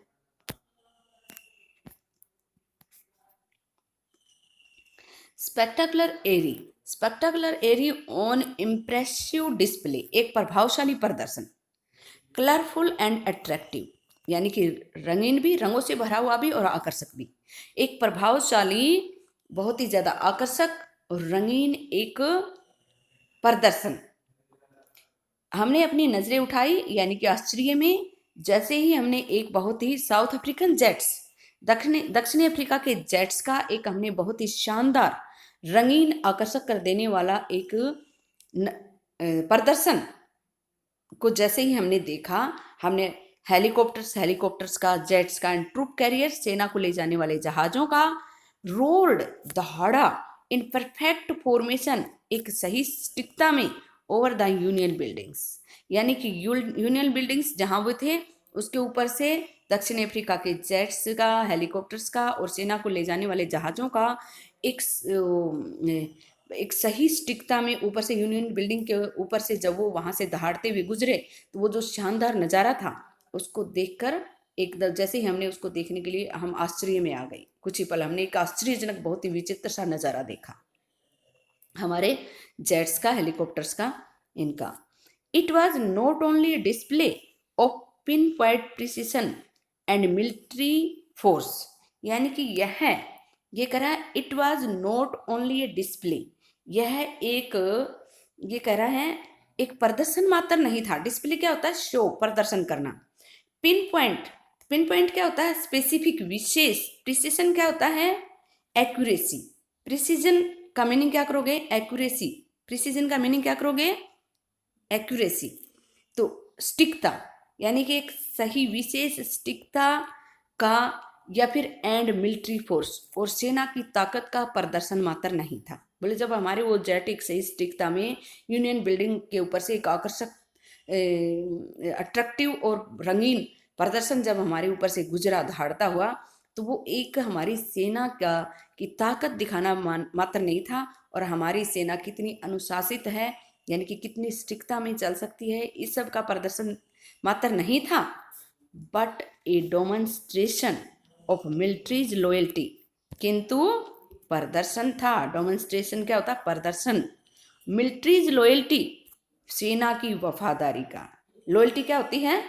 Spectacular array, spectacular array on impressive display, एक प्रभावशाली प्रदर्शन। कलरफुल एंड अट्रैक्टिव, यानी कि रंगीन भी, रंगों से भरा हुआ भी और आकर्षक भी। एक प्रभावशाली, बहुत ही ज्यादा आकर्षक और रंगीन एक प्रदर्शन। हमने अपनी नजरें उठाई, यानी कि आश्चर्य में, जैसे ही हमने एक बहुत ही साउथ अफ्रीकन जेट्स, दक्षिणी अफ्रीका के जेट्स का एक हमने बहुत ही शानदार, रंगीन, आकर्षक कर देने वाला एक प्रदर्शन को जैसे ही हमने देखा, हमने हेलीकॉप्टर्स का, जेट्स का, एंड ट्रूप कैरियर, सेना को ले जाने वाले जहाजों का, रोल्ड, दहाड़ा, इन परफेक्ट फॉर्मेशन, एक सही सटीकता में, ओवर द यूनियन बिल्डिंग्स, यानी कि यूनियन बिल्डिंग्स जहां वो थे उसके ऊपर से दक्षिण अफ्रीका के जेट्स का, हेलीकॉप्टर्स का और सेना को ले जाने वाले जहाजों का एक सही सटीकता में ऊपर से, यूनियन बिल्डिंग के ऊपर से जब वो वहां से दहाड़ते हुए गुजरे, तो वो जो शानदार नज़ारा था उसको देखकर एकदम, जैसे ही हमने उसको देखने के लिए हम आश्चर्य में आ गए, कुछ ही पल हमने एक आश्चर्यजनक, बहुत ही विचित्र सा नज़ारा देखा हमारे जेट्स का, हेलीकॉप्टर्स का, इनका। It was not only display of pin point precision and military force, यानी कि ये कह रहा है, it was not only A display, यह एक, ये कह रहा है एक प्रदर्शन मात्र नहीं था। डिस्प्ले क्या होता है, शो, प्रदर्शन करना। पिन पॉइंट क्या होता है, स्पेसिफिक, विशेष। प्रिसिशन क्या होता है, एक्यूरेसी। प्रिसीजन का मीनिंग क्या करोगे, एक्यूरेसी। प्रिसीजन का मीनिंग क्या करोगे, एक्यूरेसी। तो सटीकता, यानी कि एक सही, विशेष सटीकता का, या फिर एंड मिलिट्री फोर्स, और सेना की ताकत का प्रदर्शन मात्र नहीं था। बोले जब हमारे वो जेट एक सही सटीकता में यूनियन बिल्डिंग के ऊपर से एक आकर्षक, अट्रैक्टिव और रंगीन प्रदर्शन जब हमारे ऊपर से गुजरा दहाड़ता हुआ, तो वो एक हमारी सेना का की ताकत दिखाना मात्र नहीं था, और हमारी सेना कितनी अनुशासित है, यानी कि कितनी सटीकता में चल सकती है, इस सब का प्रदर्शन मात्र नहीं था, but A demonstration of militaries loyalty, किंतु प्रदर्शन था। डेमोन्स्ट्रेशन क्या होता है, प्रदर्शन। मिलिट्रीज लॉयल्टी, सेना की वफादारी का। लॉयल्टी क्या होती है,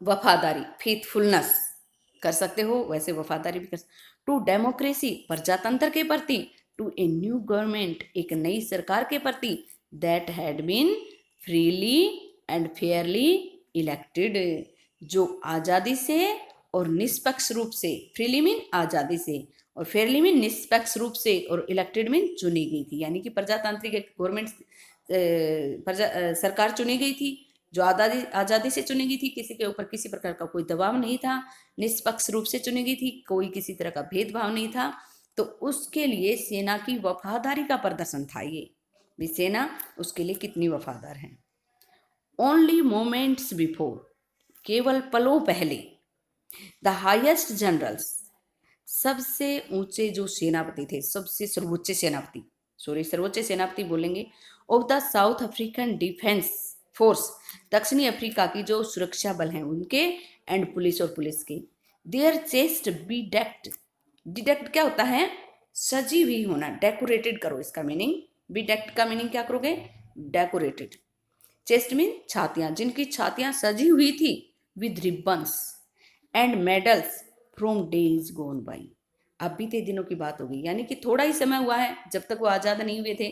वफादारी, फेथफुलनेस कर सकते हो, वैसे वफादारी भी कर सकते। टू डेमोक्रेसी, प्रजातंत्र के प्रति। टू ए न्यू गवर्नमेंट, एक नई सरकार के प्रति। That had been freely and fairly elected, जो आज़ादी से और निष्पक्ष रूप से, फ्रीली मीन आज़ादी से, और फेयरली मीन निष्पक्ष रूप से, और इलेक्टेड मीन चुनी गई थी, यानी कि प्रजातांत्रिक गवर्नमेंट, सरकार चुनी गई थी, जो आज़ादी से चुनी गई थी, किसी के ऊपर किसी प्रकार का कोई दबाव नहीं था, निष्पक्ष रूप से चुनी गई थी, कोई किसी तरह का भेदभाव नहीं था। तो उसके लिए सेना की वफादारी का प्रदर्शन था ये भी, सेना उसके लिए कितनी वफादार है। ओनली मोमेंट्स बिफोर, केवल पलों पहले, द हाईएस्ट जनरल्स, सबसे ऊंचे जो सेनापति थे, सबसे सर्वोच्च सेनापति बोलेंगे, of the South African defence force, दक्षिणी अफ्रीका की जो सुरक्षा बल हैं उनके, एंड पुलिस और पुलिस के, their chest bedecked, bedecked क्या होता है, सजी हुई होना, डेकोरेटेड करो इसका मीनिंग। बी डेक्ट का मीनिंग क्या करोगे, डेकोरेटेड। चेस्ट मीन छातियां, जिनकी छातियां सजी हुई थी, with ribbons and medals from days gone by, अब बीते दिनों की बात होगी, यानी कि थोड़ा ही समय हुआ है, जब तक वो आज़ाद नहीं हुए थे,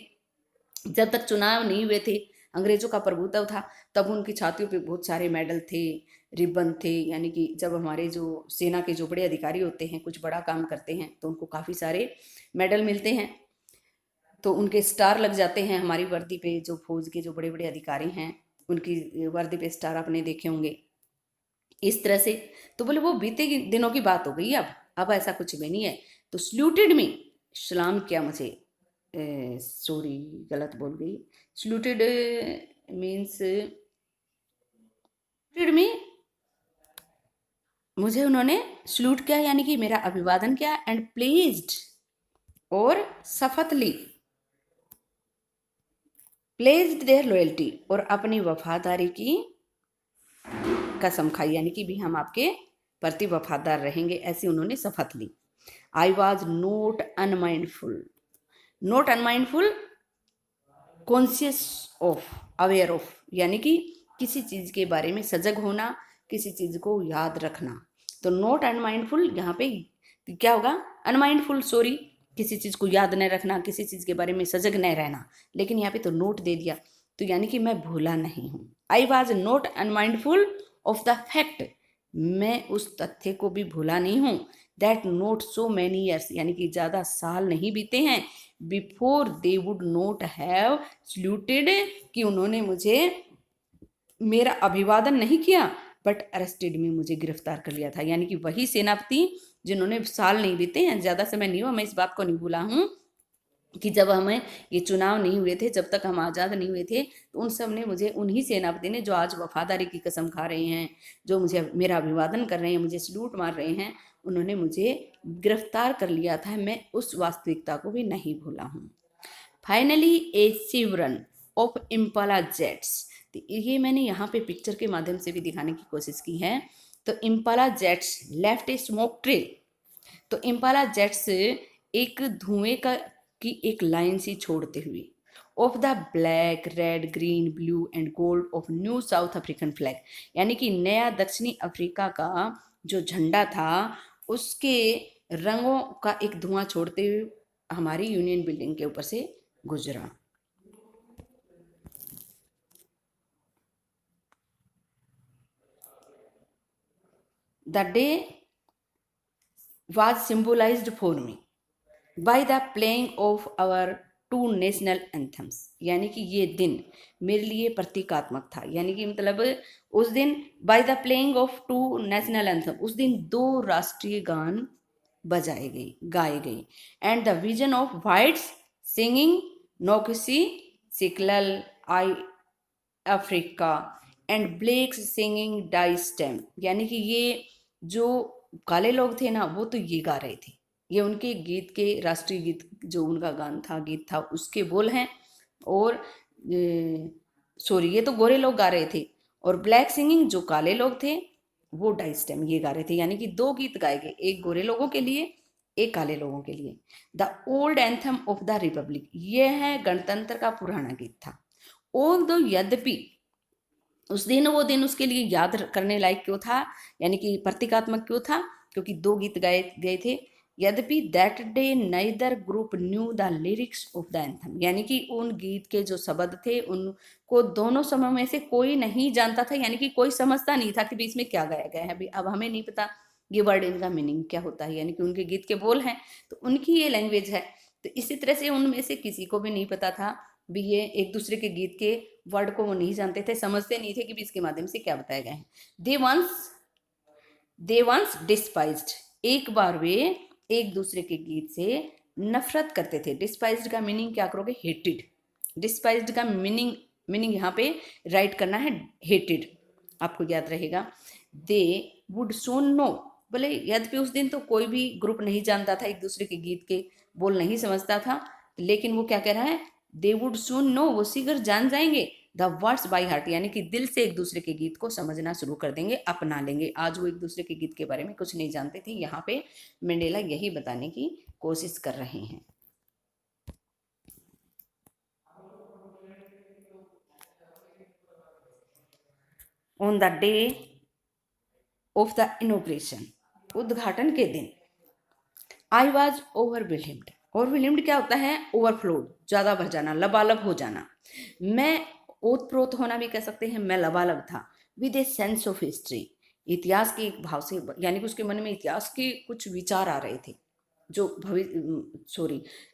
जब तक चुनाव नहीं हुए थे, अंग्रेजों का प्रभुत्व था, तब उनकी छातियों पे बहुत सारे मेडल थे, रिबन थे, यानी कि जब हमारे जो सेना के जो बड़े अधिकारी होते हैं, कुछ बड़ा काम करते हैं, तो उनको काफ़ी सारे मेडल मिलते हैं, तो उनके स्टार लग जाते हैं हमारी वर्दी पे, जो फौज के जो बड़े बड़े अधिकारी हैं, उनकी वर्दी पे स्टार आपने देखे होंगे इस तरह से। तो बोले वो बीते दिनों की बात हो गई, अब ऐसा कुछ भी नहीं है। तो सल्यूटेड मी, सलाम किया मुझे, सॉरी गलत बोल गई, सल्यूटेड मीन्स मी, मुझे उन्होंने सल्यूट किया यानी कि मेरा अभिवादन किया, एंड प्लेज्ड और शपथ ली, प्लेज्ड देयर लॉयल्टी और अपनी वफादारी की कसम खाई, यानी कि भी हम आपके प्रति वफादार रहेंगे, ऐसी उन्होंने शपथ ली। I was not unmindful, not unmindful, conscious of, aware of, यानी कि किसी चीज के बारे में सजग होना, किसी चीज को याद रखना। तो नोट अनमाइंडफुल यहाँ पे क्या होगा, अनमाइंडफुल, सॉरी, किसी चीज को याद न रखना, किसी चीज के बारे में सजग न रहना, लेकिन यहाँ पे तो नोट दे दिया, तो यानी कि मैं भूला नहीं हूँ। आई was not unmindful of the fact, मैं उस तथ्य को भी भूला नहीं हूँ, that note so many years, यानी कि ज़्यादा साल नहीं बीते हैं, before they would note have saluted, कि उन्होंने मुझे मेरा अभिवादन नहीं किया, बट अरेस्टेड में मुझे गिरफ्तार कर लिया था। यानी कि वही सेनापति जिन्होंने, साल नहीं बीते हैं, ज़्यादा समय नहीं हुआ, मैं इस बात को नहीं भूला हूँ कि जब हमें ये चुनाव नहीं हुए थे, जब तक हम आज़ाद नहीं हुए थे, तो उन सब ने मुझे, उन्हीं सेनापति ने जो आज वफादारी की कसम खा रहे हैं, जो मुझे मेरा अभिवादन कर रहे हैं, मुझे सल्यूट मार रहे हैं, उन्होंने मुझे गिरफ्तार कर लिया था। मैं उस वास्तविकता को भी नहीं भूला हूँ। फाइनली ए सिवरन ऑफ इम्पाला जेट्स, ये मैंने यहाँ पे पिक्चर के माध्यम से भी दिखाने की कोशिश की है। तो इम्पाला जेट्स लेफ्ट ए स्मोक ट्रेल, तो इम्पाला जेट्स एक धुएं का की एक लाइन सी छोड़ते हुए, of the black red green blue and gold of new south African flag, यानी कि नया दक्षिणी अफ्रीका का जो झंडा था उसके रंगों का एक धुआं छोड़ते हुए हमारी यूनियन बिल्डिंग के ऊपर से गुजरा। द डे was symbolized for me by the playing of our two national anthems, यानी कि ये दिन मेरे लिए प्रतीकात्मक था, यानी कि मतलब उस दिन by the playing of two national anthem, उस दिन दो राष्ट्रीय गान बजाए गए, गाए गए, and the vision of whites singing Nkosi Sikelel iAfrika and blacks singing Die Stem, यानी कि ये जो काले लोग थे ना, वो तो ये गा रहे थे, ये उनके गीत के राष्ट्रीय गीत, जो उनका गान था, गीत था, उसके बोल हैं। और सॉरी, ये तो गोरे लोग गा रहे थे, और ब्लैक सिंगिंग जो काले लोग थे, वो डाई स्टेम ये गा रहे थे, यानी कि दो गीत गाए गए, एक गोरे लोगों के लिए, एक काले लोगों के लिए। The old anthem of the Republic, ये है गणतंत्र का पुराना गीत था। ऑल दो, यद्यपि उस दिन, वो दिन उसके लिए याद करने लायक क्यों था, यानी कि प्रतीकात्मक क्यों था, क्योंकि दो गीत गाए गए थे। यद्यपि that day neither group new the lyrics of the anthem, यानी कि उन गीत के जो शब्द थे उनको दोनों समूह में से कोई नहीं जानता था, यानी कि कोई समझता नहीं था कि बीच में क्या गाया गया है। अभी अब हमें नहीं पता ये वर्ड, इनका मीनिंग क्या होता है, यानी कि उनके गीत के बोल हैं, तो उनकी ये लैंग्वेज है। तो इसी तरह से उनमें से किसी को भी नहीं पता था भी, ये एक दूसरे के गीत के वर्ड को वो नहीं जानते थे, समझते नहीं थे कि भी इसके माध्यम से क्या बताया गया है। दे वंस डिस्पाइज्ड, एक बार वे एक दूसरे के गीत से नफरत करते थे। डिस्पाइज्ड का मीनिंग क्या करोगे, हेटेड। डिस्पाइज्ड का मीनिंग यहाँ पे राइट करना है हेटेड, आपको याद रहेगा। दे वुड सोन नो, बोले यद्यपि उस दिन तो कोई भी ग्रुप नहीं जानता था, एक दूसरे के गीत के बोल नहीं समझता था, लेकिन वो क्या कह रहा है, दे वुड सून नो, वो शीघ्र जान जाएंगे, द वर्ड्स बाई हार्ट, यानी कि दिल से एक दूसरे के गीत को समझना शुरू कर देंगे, अपना लेंगे। आज वो एक दूसरे के गीत के बारे में कुछ नहीं जानते थे। यहाँ पे मंडेला यही बताने की कोशिश कर रहे हैं। On the day of the inauguration, उद्घाटन के दिन, आई वॉज ओवरवेलम्ड। ओवरवेलम्ड क्या होता है, ओवरफ्लोड, ज्यादा भर जाना, लबालब हो जाना। मैं ओतप्रोत होना भी कह सकते हैं, मैं लबालब था। With a sense of history, इतिहास के एक भाव से, यानी कि उसके मन में इतिहास के कुछ विचार आ रहे थे। जो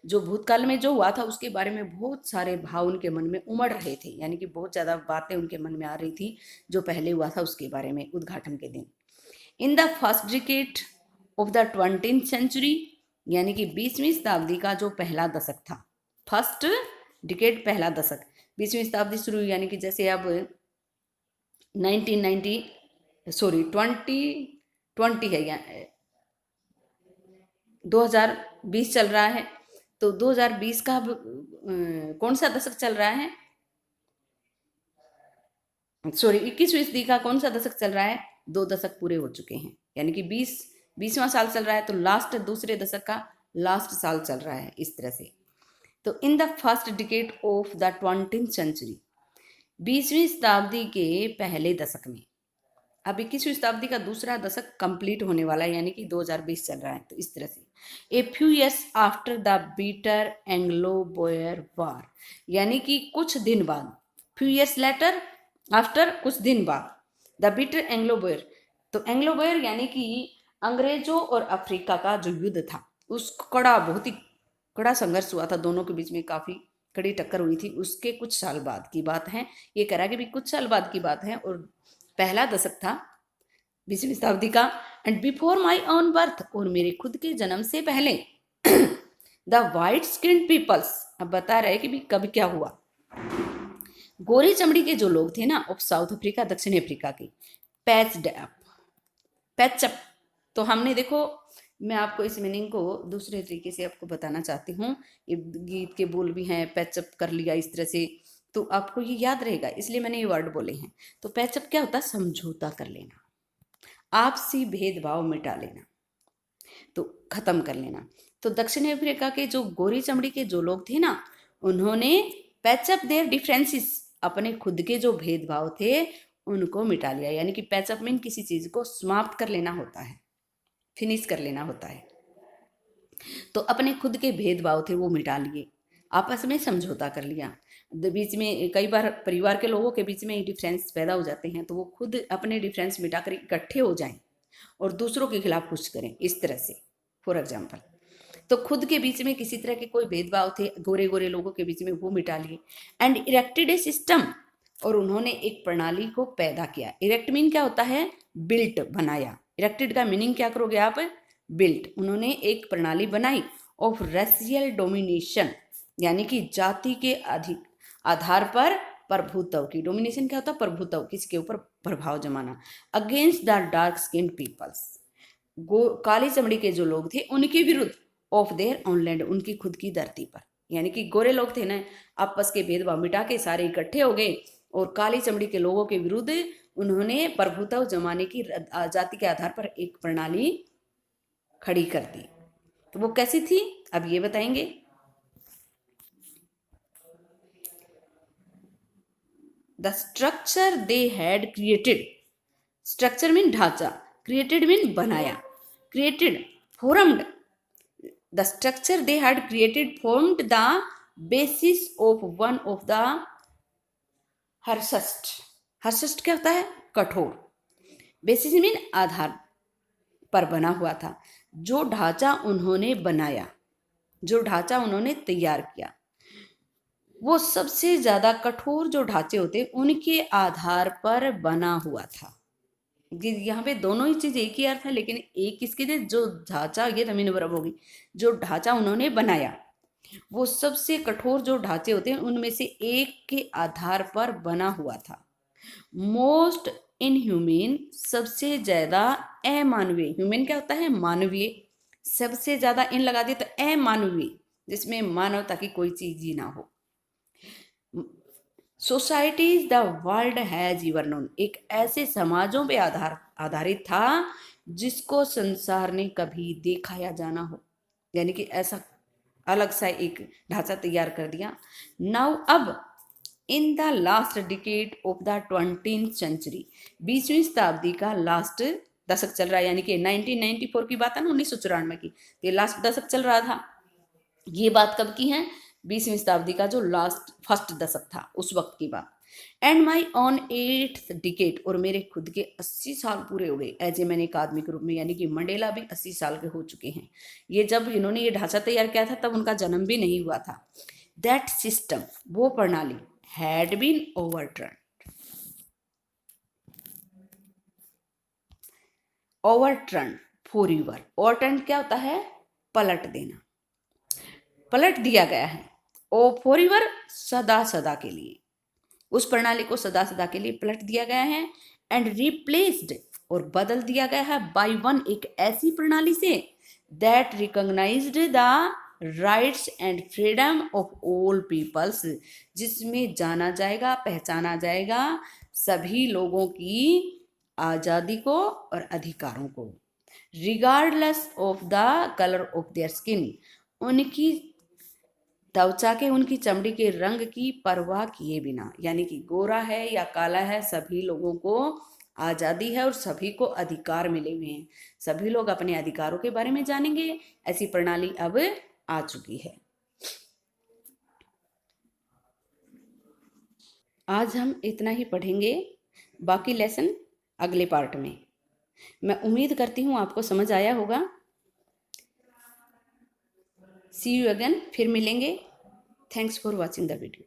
जो भूतकाल में जो हुआ था उसके बारे में बहुत सारे भाव उनके मन में उमड़ रहे थे, यानी कि बहुत ज़्यादा बातें उनके मन में आ रही थी जो पहले हुआ था उसके बारे में उद्घाटन के दिन। In the first decade of the 20th century, यानी कि 20वीं शताब्दी का जो पहला दशक था, फर्स्ट डिकेड पहला दशक, 20वीं शताब्दी शुरू हुई, यानी कि जैसे अब 2020 है या 2020 चल रहा है, तो 2020 का अब कौन सा दशक चल रहा है, 21वीं सदी का कौन सा दशक चल रहा है, 2 दशक पूरे हो चुके हैं, यानी कि 20वां साल चल रहा है, तो लास्ट दूसरे दशक का लास्ट साल चल रहा है इस तरह से। तो in the first decade of the 20th century, 20वीं शताब्दी के पहले दशक में, अब 21वीं शताब्दी का दूसरा दशक कंप्लीट होने वाला है, यानी कि 2020 चल रहा है, तो इस तरह से a few years after the bitter Anglo Boer war, यानी कि कुछ दिन बाद, फ्यू ईयर्स लेटर, आफ्टर कुछ दिन बाद, द बिटर एंग्लो बोयर, तो एंग्लो बोयर यानी कि अंग्रेजों और अफ्रीका का जो युद्ध था, उस बहुत ही कड़ा संघर्ष हुआ था, दोनों के बीच में काफी कड़ी टक्कर हुई थी, उसके कुछ साल बाद की बात है, ये कह रहा है कि भी कुछ साल बाद की बात है, और पहला दशक था 20वीं शताब्दी का, and before my own birth, और मेरे खुद के जन्म से पहले द वाइट स्किन पीपल्स, अब बता रहे कि भी कब क्या हुआ, गोरी चमड़ी के जो लोग थे ना ऑफ साउथ अफ्रीका, दक्षिण अफ्रीका के, पैचअप, तो हमने देखो, मैं आपको इस मीनिंग को दूसरे तरीके से आपको बताना चाहती हूँ, ये गीत के बोल भी हैं, पैचअप कर लिया इस तरह से, तो आपको ये याद रहेगा, इसलिए मैंने ये वर्ड बोले हैं। तो पैचअप क्या होता है, समझौता कर लेना, आपसी भेदभाव मिटा लेना, तो खत्म कर लेना। तो दक्षिण अफ्रीका के जो गोरी चमड़ी के जो लोग थे ना, उन्होंने पैचअप देयर डिफरेंसेस, अपने खुद के जो भेदभाव थे उनको मिटा लिया, यानी कि पैचअप मीन किसी चीज को समाप्त कर लेना होता है, फिनिश कर लेना होता है। तो अपने खुद के भेदभाव थे वो मिटा लिए, आपस में समझौता कर लिया। बीच में कई बार परिवार के लोगों के बीच में डिफरेंस पैदा हो जाते हैं, तो वो खुद अपने डिफरेंस मिटाकर इकट्ठे हो जाएं और दूसरों के खिलाफ कुछ करें, इस तरह से। फॉर एग्जाम्पल, तो खुद के बीच में किसी तरह के कोई भेदभाव थे गोरे गोरे लोगों के बीच में, वो मिटा लिए। एंड इरेक्टेड ए सिस्टम, और उन्होंने एक प्रणाली को पैदा किया। इरेक्ट मीन क्या होता है, बिल्ट, बनाया। इरेक्टेड का मीनिंग क्या करोगे आप, बिल्ट। उन्होंने एक प्रणाली बनाई ऑफ रेशियल डोमिनेशन, यानी कि जाति के आधार पर प्रभुत्व की। डोमिनेशन क्या होता है, प्रभुत्व, किसी के ऊपर प्रभाव जमाना। Against the dark skin peoples, काली चमड़ी के जो लोग थे उनके विरुद्ध, ऑफ देयर ऑन लैंड, उनकी खुद की धरती पर। यानी कि गोरे लोग थे ना, आपस के भेदभाव मिटा के सारे इकट्ठे हो गए और काली चमड़ी के लोगों के विरुद्ध उन्होंने प्रभुत्व जमाने की जाति के आधार पर एक प्रणाली खड़ी कर दी। तो वो कैसी थी, अब ये बताएंगे। The structure they had created, structure mean ढांचा, क्रिएटेड मीन बनाया, created, formed, the structure they had created formed the basis of one of the harshest. Harshest क्या होता है, कठोर। बेसिस मीन आधार पर बना हुआ था। जो ढांचा उन्होंने बनाया, जो ढांचा उन्होंने तैयार किया, वो सबसे ज्यादा कठोर जो ढांचे होते उनके आधार पर बना हुआ था। यहाँ पे दोनों ही चीज एक ही अर्थ है, लेकिन एक किसके थे, जो ढांचा, ये जमीन बराबर होगी, जो ढांचा उन्होंने बनाया वो सबसे कठोर जो ढांचे होते हैं उनमें से एक के आधार पर बना हुआ था। मोस्ट इनह्यूमन, सबसे ज्यादा अमानवीय। ह्यूमन क्या होता है, मानवीय। सबसे ज्यादा इन लगा दिए तो अमानवीय, जिसमें मानवता की कोई चीज ही ना हो। Societies the world has ever known, एक ऐसे समाजों पे आधारित था जिसको संसार ने कभी देखा या जाना हो, यानी कि ऐसा अलग सा एक ढांचा तैयार कर दिया। नाउ अब in the last decade of the 20th century, 20वीं शताब्दी का लास्ट दशक चल रहा है, यानी कि 1994 की बात है ना, 1994 की, ये लास्ट दशक चल रहा था। ये बात कब की है, 20वीं शताब्दी का जो लास्ट फर्स्ट दशक था उस वक्त की बात। And my on 8th decade, और मेरे खुद के 80 साल पूरे हो गए एज ए मैन एक आदमी के रूप में, यानी कि मंडेला भी 80 साल के हो चुके हैं। ये जब इन्होंने ये ढांचा तैयार किया था तब उनका जन्म भी नहीं हुआ था। दैट सिस्टम, वो प्रणाली, had been overturn. Overturn for your, overturn क्या होता है? पलट देना, पलट दिया गया है। ओ फॉर यूर, सदा सदा के लिए, उस प्रणाली को सदा सदा के लिए पलट दिया गया है। एंड रिप्लेस्ड, और बदल दिया गया है, बाय वन, एक ऐसी प्रणाली से, that recognised the rights and freedom of all peoples, जिसमें जाना जाएगा, पहचाना जाएगा सभी लोगों की आज़ादी को और अधिकारों को, regardless of the colour of their skin, उनकी त्वचा के, उनकी चमड़ी के रंग की परवाह किए बिना, यानी कि गोरा है या काला है, सभी लोगों को आज़ादी है और सभी को अधिकार मिले हुए हैं। सभी लोग अपने अधिकारों के बारे में जानेंगे। ऐसी प्रणाली अब आ चुकी है। आज हम इतना ही पढ़ेंगे, बाकी लेसन अगले पार्ट में। मैं उम्मीद करती हूँ आपको समझ आया होगा। सी यू अगेन, फिर मिलेंगे। Thanks for watching the video.